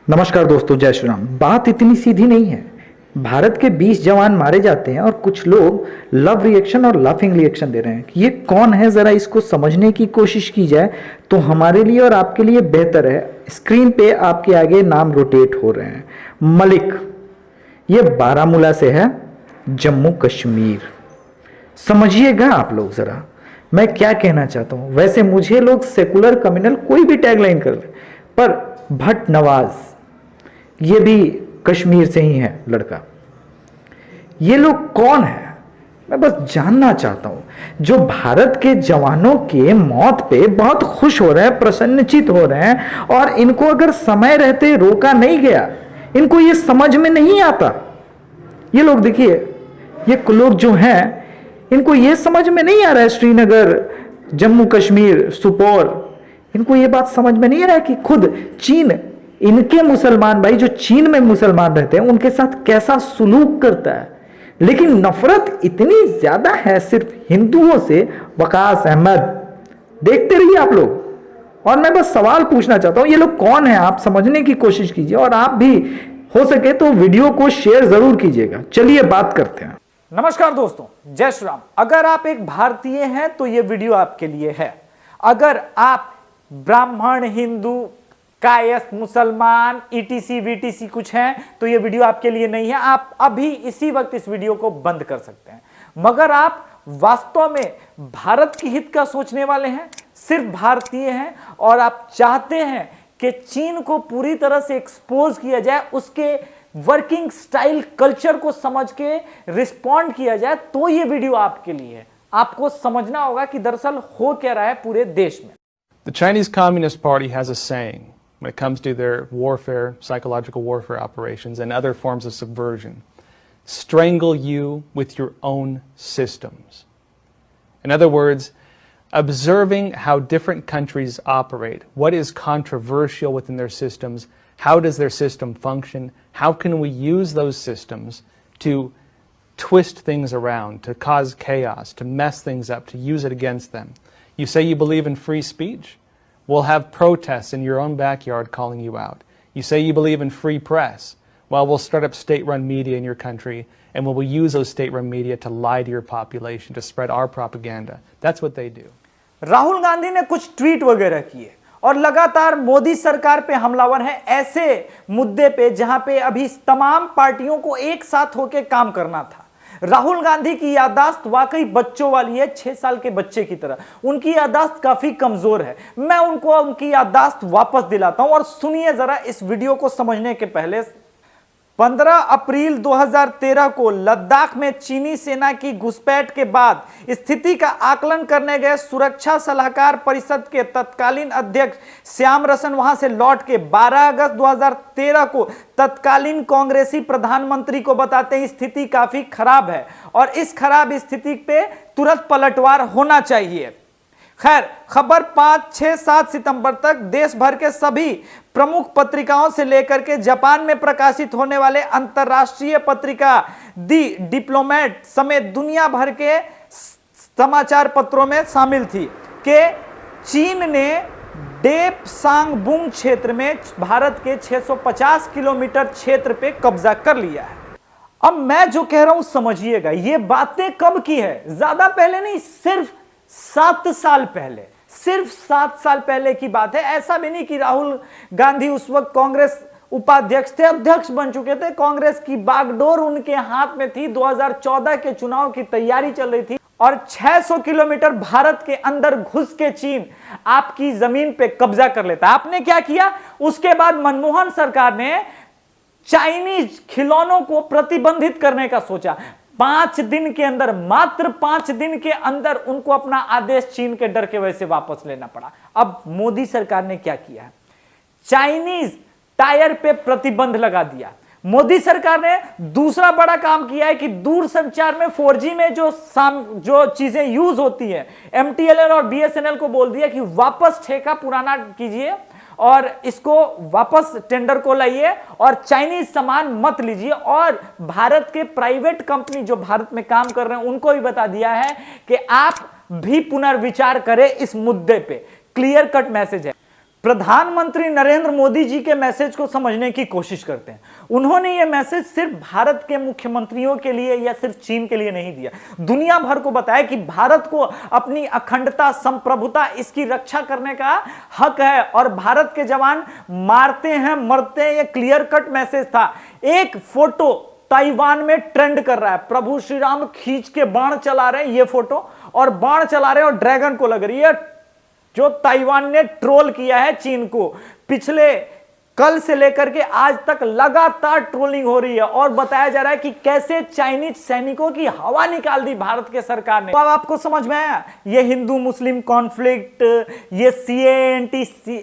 नमस्कार दोस्तों, जय श्री राम। बात इतनी सीधी नहीं है। भारत के 20 जवान मारे जाते हैं और कुछ लोग लव रिएक्शन और लाफिंग रिएक्शन दे रहे हैं। ये कौन है, जरा इसको समझने की कोशिश की जाए तो हमारे लिए और आपके लिए बेहतर है। स्क्रीन पे आपके आगे नाम रोटेट हो रहे हैं। मलिक, ये बारामूला से है, जम्मू कश्मीर। समझिएगा आप लोग जरा मैं क्या कहना चाहता हूं। वैसे मुझे लोग सेकुलर कम्युनल कोई भी टैगलाइन कर ले, पर भट्ट नवाज ये भी कश्मीर से ही है लड़का। ये लोग कौन है मैं बस जानना चाहता हूं। जो भारत के जवानों के मौत पे बहुत खुश हो रहे हैं, प्रसन्नचित हो रहे हैं, और इनको अगर समय रहते रोका नहीं गया, इनको ये समझ में नहीं आता। ये लोग देखिए, ये लोग जो हैं इनको ये समझ में नहीं आ रहा है, श्रीनगर, जम्मू कश्मीर, सुपौल, इनको ये बात समझ में नहीं आ रहा है कि खुद चीन इनके मुसलमान भाई जो चीन में मुसलमान रहते हैं उनके साथ कैसा सुलूक करता है। लेकिन नफरत इतनी ज्यादा है सिर्फ हिंदुओं से। वकास अहमद, देखते रहिए आप लोग। और मैं बस सवाल पूछना चाहता हूं, ये लोग कौन है आप समझने की कोशिश कीजिए, और आप भी हो सके तो वीडियो को शेयर जरूर कीजिएगा। चलिए बात करते हैं। नमस्कार दोस्तों, जय श्री राम। अगर आप एक भारतीय हैं तो यह वीडियो आपके लिए है। अगर आप ब्राह्मण, हिंदू, कायस्थ, मुसलमान, ईटीसी वीटीसी कुछ हैं तो यह वीडियो आपके लिए नहीं है। आप अभी इसी वक्त इस वीडियो को बंद कर सकते हैं। मगर आप वास्तव में भारत की हित का सोचने वाले हैं, सिर्फ भारतीय हैं, और आप चाहते हैं कि चीन को पूरी तरह से एक्सपोज किया जाए, उसके वर्किंग स्टाइल कल्चर को समझ के रिस्पॉन्ड किया जाए, तो यह वीडियो आपके लिए है। आपको समझना होगा कि दरअसल हो क्या रहा है पूरे देश में। The Chinese Communist Party has a saying when it comes to their warfare, psychological warfare operations and other forms of subversion: strangle you with your own systems. In other words, observing how different countries operate, what is controversial within their systems, how does their system function, how can we use those systems to twist things around, to cause chaos, to mess things up, to use it against them. You say you believe in free speech? We'll have protests in your own backyard calling you out. You say you believe in free press? Well, we'll start up state-run media in your country, and we'll use those state-run media to lie to your population, to spread our propaganda. That's what they do. Rahul Gandhi ने कुछ tweet वगैरह किए और लगातार मोदी सरकार पे हमलावर है ऐसे मुद्दे पे जहां पे अभी तमाम पार्टियों को एक साथ होकर काम करना था। राहुल गांधी की याददाश्त वाकई बच्चों वाली है, 6 साल के बच्चे की तरह। उनकी याददाश्त काफी कमजोर है। मैं उनको उनकी याददाश्त वापस दिलाता हूं, और सुनिए जरा इस वीडियो को समझने के पहले। 15 अप्रैल 2013 को लद्दाख में चीनी सेना की घुसपैठ के बाद स्थिति का आकलन करने गए सुरक्षा सलाहकार परिषद के तत्कालीन अध्यक्ष श्याम रसन वहां से लौट के 12 अगस्त 2013 को तत्कालीन कांग्रेसी प्रधानमंत्री को बताते हैं स्थिति काफी खराब है और इस खराब स्थिति पे तुरंत पलटवार होना चाहिए। खैर, खबर 5, 6, 7 सितंबर तक देश भर के सभी प्रमुख पत्रिकाओं से लेकर के जापान में प्रकाशित होने वाले अंतर्राष्ट्रीय पत्रिका दी डिप्लोमेट समेत दुनिया भर के समाचार पत्रों में शामिल थी कि चीन ने डेपसांगबुंग क्षेत्र में भारत के 650 किलोमीटर क्षेत्र पे कब्जा कर लिया है। अब मैं जो कह रहा हूं समझिएगा, ये बातें कब की है? ज्यादा पहले नहीं, सिर्फ 7 साल पहले, सिर्फ 7 साल पहले की बात है। ऐसा भी नहीं कि राहुल गांधी उस वक्त कांग्रेस उपाध्यक्ष थे, अध्यक्ष बन चुके थे। कांग्रेस की बागडोर उनके हाथ में थी। 2014 के चुनाव की तैयारी चल रही थी और 600 किलोमीटर भारत के अंदर घुस के चीन आपकी जमीन पे कब्जा कर लेता। आपने क्या किया? उसके बाद मनमोहन सरकार ने चाइनीज खिलौनों को प्रतिबंधित करने का सोचा। 5 दिन के अंदर, मात्र 5 दिन के अंदर उनको अपना आदेश चीन के डर के वजह से वापस लेना पड़ा। अब मोदी सरकार ने क्या किया? चाइनीज टायर पे प्रतिबंध लगा दिया। मोदी सरकार ने दूसरा बड़ा काम किया है कि दूर संचार में 4G में जो चीजें यूज होती है, MTNL और BSNL को बोल दिया कि वापस ठेका पुराना कीजिए और इसको वापस टेंडर को लाइए और चाइनीज सामान मत लीजिए। और भारत के प्राइवेट कंपनी जो भारत में काम कर रहे हैं उनको भी बता दिया है कि आप भी पुनर्विचार करें इस मुद्दे पे। क्लियर कट मैसेज है। प्रधानमंत्री नरेंद्र मोदी जी के मैसेज को समझने की कोशिश करते हैं। उन्होंने यह मैसेज सिर्फ भारत के मुख्यमंत्रियों के लिए या सिर्फ चीन के लिए नहीं दिया, दुनिया भर को बताया कि भारत को अपनी अखंडता, संप्रभुता, इसकी रक्षा करने का हक है और भारत के जवान मारते हैं, मरते हैं। यह क्लियर कट मैसेज था। एक फोटो ताइवान में ट्रेंड कर रहा है, प्रभु श्री राम खींच के बाण चला रहे हैं, ये फोटो, और बाण चला रहे हैं और ड्रैगन को लग रही है। जो ताइवान ने ट्रोल किया है चीन को, पिछले कल से लेकर के आज तक लगातार ट्रोलिंग हो रही है और बताया जा रहा है कि कैसे चाइनीज सैनिकों की हवा निकाल दी भारत के सरकार ने। तो अब आपको समझ में आया ये हिंदू मुस्लिम कॉन्फ्लिक्ट, ये सीए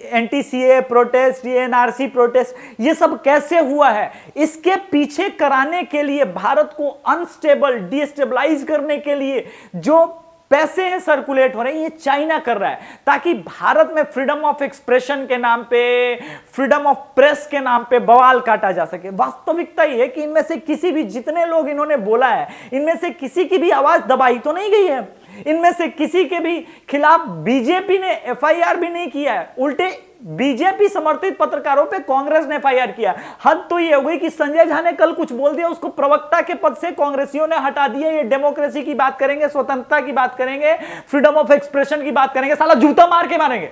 एंटी सीए प्रोटेस्ट, ये एनआरसी प्रोटेस्ट, ये सब कैसे हुआ है। इसके पीछे कराने के लिए, भारत को अनस्टेबल, डिस्टेबलाइज करने के लिए जो पैसे हैं सर्कुलेट हो रहे हैं, ये चाइना कर रहा है ताकि भारत में फ्रीडम ऑफ एक्सप्रेशन के नाम पे, फ्रीडम ऑफ प्रेस के नाम पे बवाल काटा जा सके। वास्तविकता ये है कि इनमें से किसी भी, जितने लोग इन्होंने बोला है, इनमें से किसी की भी आवाज दबाई तो नहीं गई है। इनमें से किसी के भी खिलाफ बीजेपी ने एफआईआर भी नहीं किया है, उल्टे बीजेपी समर्थित पत्रकारों पे कांग्रेस ने एफआईआर किया। हद तो ये हो गई कि संजय झा ने कल कुछ बोल दिया, उसको प्रवक्ता के पद से कांग्रेसियों ने हटा दिया। ये डेमोक्रेसी की बात करेंगे, स्वतंत्रता की बात करेंगे, फ्रीडम ऑफ एक्सप्रेशन की बात करेंगे, साला जूता मार के मारेंगे।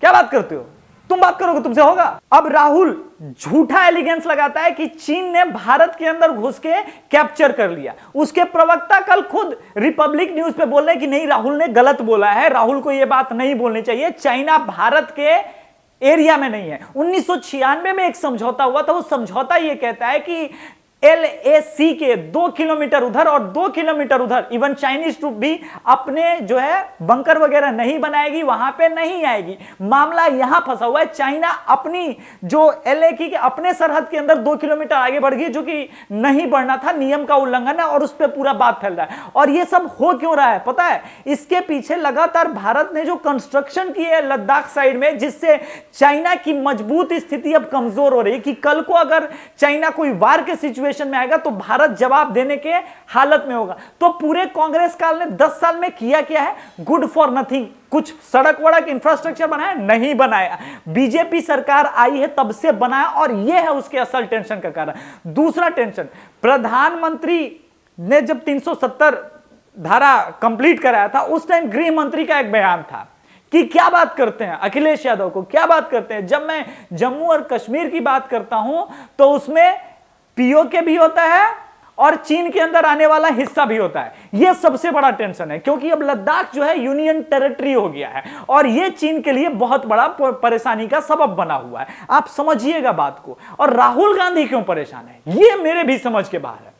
क्या बात करते हो तुम? बात करोगे तुमसे होगा। अब राहुल झूठा एलिगेंस लगाता है कि चीन ने भारत के अंदर घुस के कैप्चर कर लिया। उसके प्रवक्ता कल खुद रिपब्लिक न्यूज पे बोल रहे हैं कि नहीं, राहुल ने गलत बोला है, राहुल को यह बात नहीं बोलनी चाहिए, चाइना भारत के एरिया में नहीं है। 1996 में एक समझौता हुआ था, वो समझौता यह कहता है कि LAC के 2 किलोमीटर उधर और 2 किलोमीटर उधर इवन चाइनीज ट्रूप भी अपने जो है बंकर वगैरह नहीं बनाएगी, वहां पे नहीं आएगी। मामला यहां फंसा हुआ है। चाइना अपनी जो LAC के अपने सरहद के अंदर 2 किलोमीटर आगे बढ़ गई, जो कि नहीं बढ़ना था, नियम का उल्लंघन है, और उस पर पूरा बात फैल रहा है। और यह सब हो क्यों रहा है पता है? इसके पीछे लगातार भारत ने जो कंस्ट्रक्शन की है लद्दाख साइड में, जिससे चाइना की मजबूत स्थिति अब कमजोर हो रही है कि कल को अगर चाइना कोई वार के सिचुएशन में आएगा तो भारत जवाब देने के हालत में होगा। तो पूरे कांग्रेस काल ने 10 साल में किया क्या है? Good for nothing. कुछ सड़क वड़क इंफ्रास्ट्रक्चर बनाया? नहीं बनाया। बीजेपी सरकार आई है तब से बनाया, और यह है उसके असल टेंशन का कारण। दूसरा टेंशन, प्रधानमंत्री ने जब 370 धारा कंप्लीट कराया था, उस टाइम गृह मंत्री का एक बयान था कि क्या बात करते हैं अखिलेश यादव को, क्या बात करते हैं। जब मैं जम्मू और कश्मीर की बात करता हूं तो उसमें POK भी होता है और चीन के अंदर आने वाला हिस्सा भी होता है। यह सबसे बड़ा टेंशन है, क्योंकि अब लद्दाख जो है यूनियन टेरिटरी हो गया है और यह चीन के लिए बहुत बड़ा परेशानी का सबब बना हुआ है। आप समझिएगा बात को। और राहुल गांधी क्यों परेशान है, यह मेरे भी समझ के बाहर है।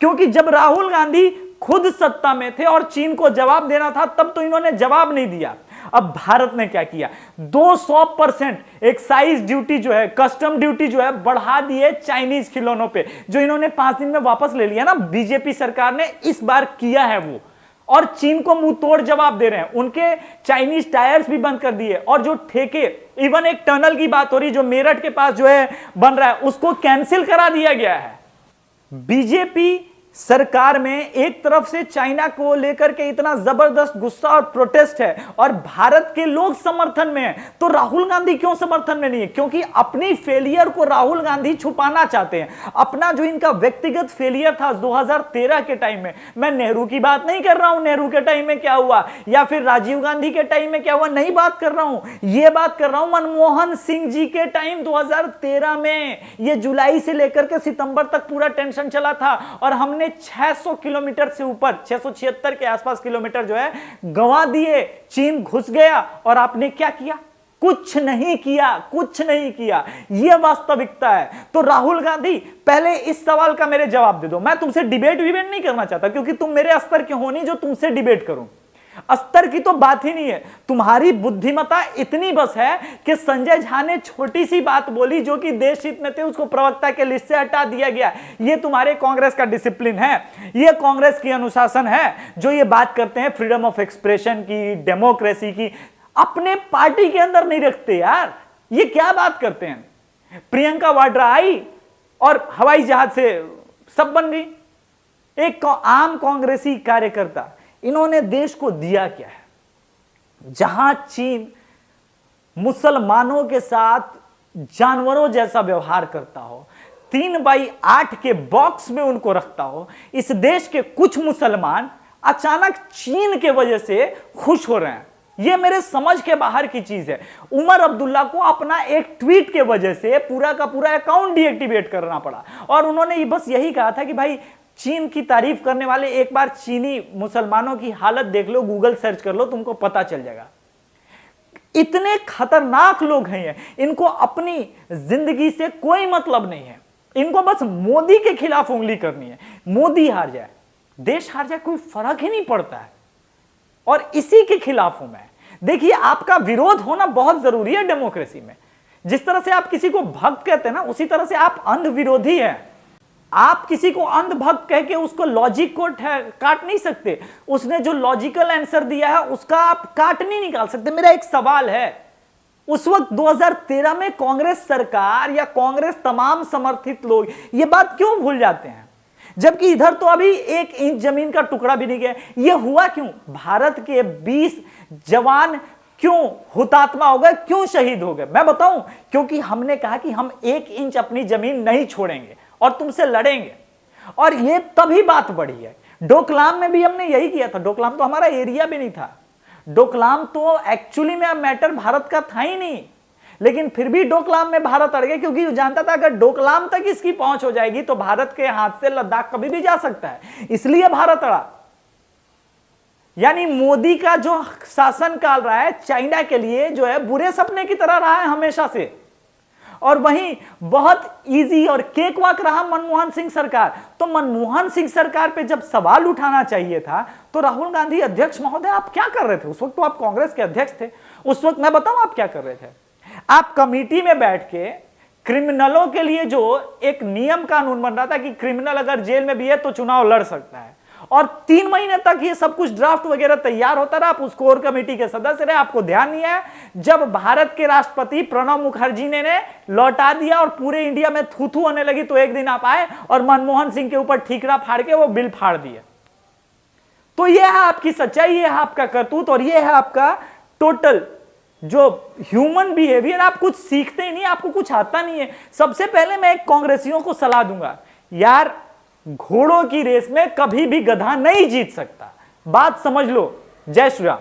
क्योंकि जब राहुल गांधी खुद सत्ता में थे और चीन को जवाब देना था, तब तो इन्होंने जवाब नहीं दिया। अब भारत ने क्या किया? 200% एक्साइज ड्यूटी जो है, कस्टम ड्यूटी जो है, बढ़ा दिए चाइनीज खिलौनों पे, जो इन्होंने 5 दिन में वापस ले लिया ना। बीजेपी सरकार ने इस बार किया है वो, और चीन को मुंह तोड़ जवाब दे रहे हैं। उनके चाइनीज टायर्स भी बंद कर दिए, और जो ठेके, इवन एक टनल की बात हो रही जो मेरठ के पास जो है बन रहा है, उसको कैंसिल करा दिया गया है। बीजेपी सरकार में एक तरफ से चाइना को लेकर के इतना जबरदस्त गुस्सा और प्रोटेस्ट है, और भारत के लोग समर्थन में हैं। तो राहुल गांधी क्यों समर्थन में नहीं है? क्योंकि अपनी फेलियर को राहुल गांधी छुपाना चाहते हैं। अपना जो इनका व्यक्तिगत फेलियर था 2013 के टाइम में, मैं नेहरू की बात नहीं कर रहा हूं, नेहरू के टाइम में क्या हुआ या फिर राजीव गांधी के टाइम में क्या हुआ, नहीं बात कर रहा हूं। यह बात कर रहा हूं मनमोहन सिंह जी के टाइम 2013 में। यह जुलाई से लेकर के सितंबर तक पूरा टेंशन चला था, और हमने 600 किलोमीटर से ऊपर, 676 के आसपास किलोमीटर जो है गंवा दिए। चीन घुस गया, और आपने क्या किया? कुछ नहीं किया, कुछ नहीं किया। यह वास्तविकता है। तो राहुल गांधी, पहले इस सवाल का मेरे जवाब दे दो। मैं तुमसे डिबेट नहीं करना चाहता, क्योंकि तुम मेरे स्तर के हो नहीं जो तुमसे डिबेट करूं। स्तर की तो बात ही नहीं है। तुम्हारी बुद्धिमत्ता इतनी बस है कि संजय झा ने छोटी सी बात बोली जो कि देश हित में थे, उसको प्रवक्ता के लिस्ट से हटा दिया गया। यह तुम्हारे कांग्रेस का डिसिप्लिन है, यह कांग्रेस की अनुशासन है, जो ये बात करते हैं फ्रीडम ऑफ एक्सप्रेशन की, डेमोक्रेसी की, अपने पार्टी के अंदर नहीं रखते यार। ये क्या बात करते हैं? प्रियंका वाड्रा आई और हवाई जहाज से सब बन गई। एक आम कांग्रेसी कार्यकर्ता, इन्होंने देश को दिया क्या है? जहां चीन मुसलमानों के साथ जानवरों जैसा व्यवहार करता हो, 3x8 के बॉक्स में उनको रखता हो, इस देश के कुछ मुसलमान अचानक चीन के वजह से खुश हो रहे हैं। यह मेरे समझ के बाहर की चीज है। उमर अब्दुल्ला को अपना एक ट्वीट के वजह से पूरा का पूरा अकाउंट डीएक्टिवेट करना पड़ा, और उन्होंने बस यही कहा था कि भाई चीन की तारीफ करने वाले एक बार चीनी मुसलमानों की हालत देख लो, गूगल सर्च कर लो, तुमको पता चल जाएगा। इतने खतरनाक लोग हैं, इनको अपनी जिंदगी से कोई मतलब नहीं है, इनको बस मोदी के खिलाफ उंगली करनी है। मोदी हार जाए, देश हार जाए, कोई फर्क ही नहीं पड़ता है, और इसी के खिलाफ हूं मैं। देखिए, आपका विरोध होना बहुत जरूरी है डेमोक्रेसी में। जिस तरह से आप किसी को भक्त कहते हैं ना, उसी तरह से आप अंध विरोधी हैं। आप किसी को अंध भक्त कह के उसको लॉजिक को काट नहीं सकते। उसने जो लॉजिकल आंसर दिया है उसका आप काट नहीं निकाल सकते। मेरा एक सवाल है, उस वक्त 2013 में कांग्रेस सरकार या कांग्रेस तमाम समर्थित लोग ये बात क्यों भूल जाते हैं, जबकि इधर तो अभी 1 इंच जमीन का टुकड़ा भी नहीं गया। ये हुआ क्यों? भारत के 20 जवान क्यों हुतात्मा हो गए, क्यों शहीद हो गए? मैं बताऊं, क्योंकि हमने कहा कि हम 1 इंच अपनी जमीन नहीं छोड़ेंगे और तुमसे लड़ेंगे। और ये तभी बात बढ़ी है। डोकलाम में भी हमने यही किया था। डोकलाम तो हमारा एरिया भी नहीं था, डोकलाम तो एक्चुअली में मैटर भारत का था ही नहीं, लेकिन फिर भी डोकलाम में भारत अड़ गया, क्योंकि वो जानता था अगर डोकलाम तक इसकी पहुंच हो जाएगी तो भारत के हाथ से लद्दाख कभी भी जा सकता है, इसलिए भारत अड़ा। यानी मोदी का जो शासन काल रहा है चाइना के लिए जो है बुरे सपने की तरह रहा है हमेशा से, और वहीं बहुत इजी और केक वॉक रहा मनमोहन सिंह सरकार। तो मनमोहन सिंह सरकार पे जब सवाल उठाना चाहिए था तो राहुल गांधी अध्यक्ष महोदय आप क्या कर रहे थे? उस वक्त तो आप कांग्रेस के अध्यक्ष थे। उस वक्त मैं बताऊं आप क्या कर रहे थे? आप कमेटी में बैठ के क्रिमिनलों के लिए जो एक नियम कानून बन रहा था कि क्रिमिनल अगर जेल में भी है तो चुनाव लड़ सकता है, और 3 महीने तक ये सब कुछ ड्राफ्ट वगैरह तैयार होता रहा। आप उस कोर कमेटी के सदस्य रहे, आपको ध्यान नहीं है। जब भारत के राष्ट्रपति प्रणब मुखर्जी ने लौटा दिया और पूरे इंडिया में थू थू होने लगी, तो एक दिन आप आए और मनमोहन सिंह के ऊपर ठीकरा फाड़ के वो बिल फाड़ दिए। तो ये है आपकी सच्चाई, ये है आपका करतूत, और ये है आपका टोटल जो ह्यूमन बिहेवियर। आप कुछ सीखते ही नहीं, आपको कुछ आता नहीं है। सबसे पहले मैं कांग्रेसियों को सलाह दूंगा, यार घोड़ों की रेस में कभी भी गधा नहीं जीत सकता, बात समझ लो। जय श्री राम।